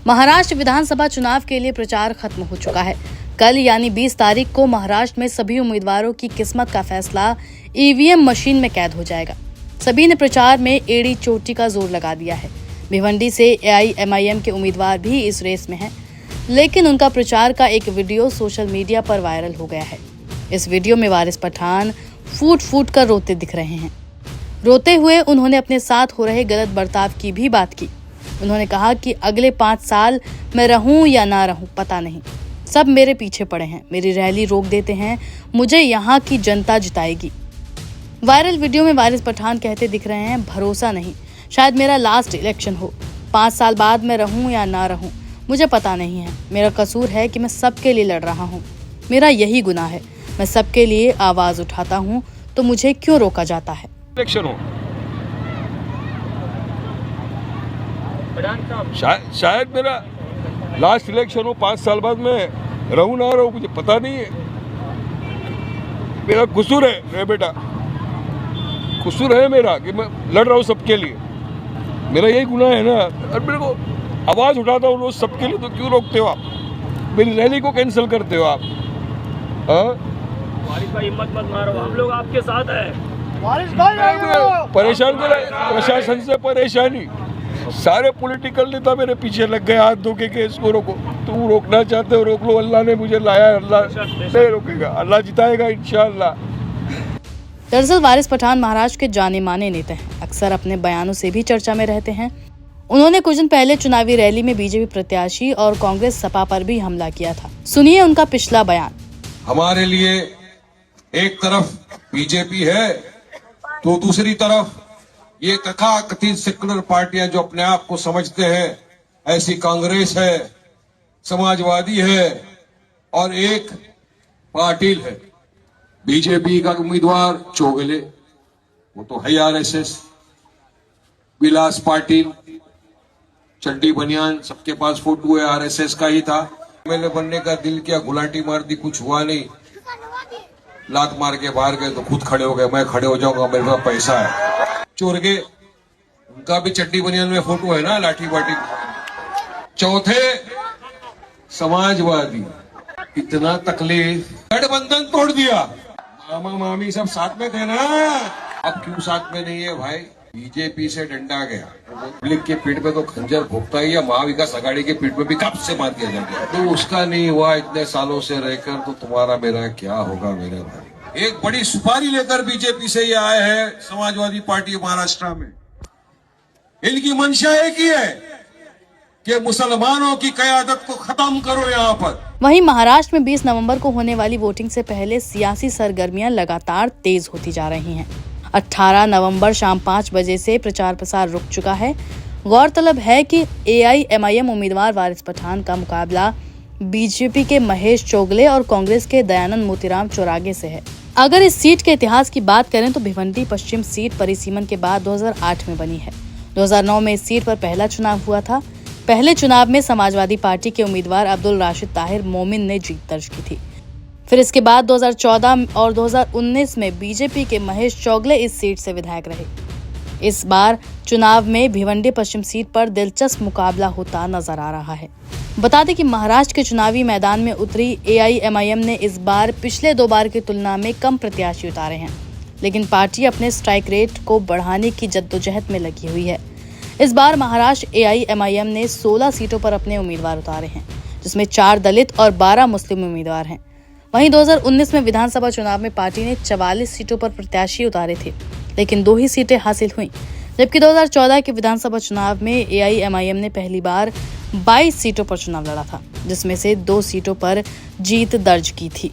महाराष्ट्र विधानसभा चुनाव के लिए प्रचार खत्म हो चुका है। कल यानी 20 तारीख को महाराष्ट्र में सभी उम्मीदवारों की किस्मत का फैसला ईवीएम मशीन में कैद हो जाएगा। सभी ने प्रचार में एड़ी चोटी का जोर लगा दिया है। भिवंडी से AIMIM के उम्मीदवार भी इस रेस में हैं, लेकिन उनका प्रचार का एक वीडियो सोशल मीडिया पर वायरल हो गया है। इस वीडियो में वारिस पठान फूट फूट कर रोते दिख रहे हैं। रोते हुए उन्होंने अपने साथ हो रहे गलत बर्ताव की भी बात की। उन्होंने कहा कि अगले 5 साल मैं रहूं या ना रहूं पता नहीं, सब मेरे पीछे पड़े हैं, मेरी रैली रोक देते हैं, मुझे यहाँ की जनता जिताएगी। वायरल वीडियो में वारिस पठान कहते दिख रहे हैं, भरोसा नहीं, शायद मेरा लास्ट इलेक्शन हो, 5 साल बाद मैं रहूं या ना रहूं मुझे पता नहीं है। मेरा कसूर है कि मैं सबके लिए लड़ रहा हूं, मेरा यही गुनाह है। मैं सबके लिए आवाज उठाता हूं, तो मुझे क्यों रोका जाता है। इलेक्शन हो, शायद मेरा लास्ट इलेक्शन हो, 5 साल बाद मैं रहूं ना रहूं मुझे पता नहीं है। मेरा कसूर है रे बेटा, कसूर है मेरा कि मैं लड़ रहा हूं सबके लिए, मेरा यही गुनाह है ना। और मेरे को आवाज उठाता हूं रोज सबके लिए, तो क्यों रोकते हो आप? मेरी रैली को कैंसिल करते हो आप? वारिस भाई हिम्मत मत मारो, हम लोग आपके साथ हैं। परेशान कर प्रशासन से परेशानी, सारे पॉलिटिकल नेता मेरे पीछे लग गए हाथ धोके के इसको रोको। तुम रोकना चाहते हो रोक लो, अल्लाह ने मुझे लाया, अल्लाह नहीं रोकेगा, अल्लाह जिताएगा इंशाअल्लाह। दरअसल वारिस पठान महाराष्ट्र के जाने माने नेता हैं, अक्सर अपने बयानों से भी चर्चा में रहते हैं। उन्होंने कुछ दिन पहले चुनावी रैली में बीजेपी प्रत्याशी और कांग्रेस सपा पर भी हमला किया था। सुनिए उनका पिछला बयान। हमारे लिए एक तरफ बीजेपी है तो दूसरी तरफ ये तथाकथित सेकुलर पार्टियां जो अपने आप को समझते हैं, ऐसी कांग्रेस है, समाजवादी है और एक पाटिल है। बीजेपी का उम्मीदवार चोगले, वो तो है RSS, विलास पाटिल, चड्डी बनियान, सबके पास फोटो है, RSS का ही था। मैंने बनने का दिल किया, गुलाटी मार दी, कुछ हुआ नहीं, लात मार के बाहर गए तो खुद खड़े हो गए, मैं खड़े हो जाऊंगा, मेरे पास पैसा है। चोर के उनका भी चड्डी बनियान में फोटो है ना, लाठी बाटी। चौथे समाजवादी, इतना तकलीफ, गठबंधन तोड़ दिया, मामा मामी सब साथ में थे ना, अब क्यों साथ में नहीं है भाई? बीजेपी से डंडा गया, पब्लिक के पीठ पे तो खंजर भोगता ही, या महाविकास आघाड़ी के पीठ पे भी कब से मार दिया जाएगा, तो उसका नहीं हुआ इतने सालों से रहकर, तो तुम्हारा मेरा क्या होगा मेरे भाई? एक बड़ी सुपारी लेकर बीजेपी से ये आए हैं समाजवादी पार्टी महाराष्ट्र में। इनकी मंशा एक ही है कि मुसलमानों की कयादत को खत्म करो यहाँ पर। वहीं महाराष्ट्र में 20 नवंबर को होने वाली वोटिंग से पहले सियासी सरगर्मियां लगातार तेज होती जा रही हैं। 18 नवंबर शाम 5 बजे से प्रचार प्रसार रुक चुका है। गौरतलब है कि AIMIM उम्मीदवार वारिस पठान का मुकाबला बीजेपी के महेश चोगले और कांग्रेस के दयानंद मोतीराम चौरागे से है। अगर इस सीट के इतिहास की बात करें तो भिवंडी पश्चिम सीट परिसीमन के बाद 2008 में बनी है। 2009 में इस सीट पर पहला चुनाव हुआ था। पहले चुनाव में समाजवादी पार्टी के उम्मीदवार अब्दुल राशिद ताहिर मोमिन ने जीत दर्ज की थी। फिर इसके बाद 2014 और 2019 में बीजेपी के महेश चोगले इस सीट से विधायक रहे। इस बार चुनाव में भिवंडी पश्चिम सीट पर दिलचस्प मुकाबला होता नजर आ रहा है। बता दें कि महाराष्ट्र के चुनावी मैदान में उतरी AIMIM ने इस बार पिछले 2 बार की तुलना में कम प्रत्याशी उतारे हैं, लेकिन पार्टी अपने स्ट्राइक रेट को बढ़ाने की जद्दोजहद में लगी हुई है। इस बार महाराष्ट्र AIMIM ने 16 सीटों पर अपने उम्मीदवार उतारे हैं, जिसमें 4 दलित और 12 मुस्लिम उम्मीदवार हैं। वहीं 2019 में विधानसभा चुनाव में पार्टी ने 44 सीटों पर प्रत्याशी उतारे थे, लेकिन 2 ही सीटें हासिल हुई, जबकि 2014 के विधानसभा चुनाव में AIMIM ने पहली बार 22 सीटों पर चुनाव लड़ा था, जिसमें से 2 सीटों पर जीत दर्ज की थी।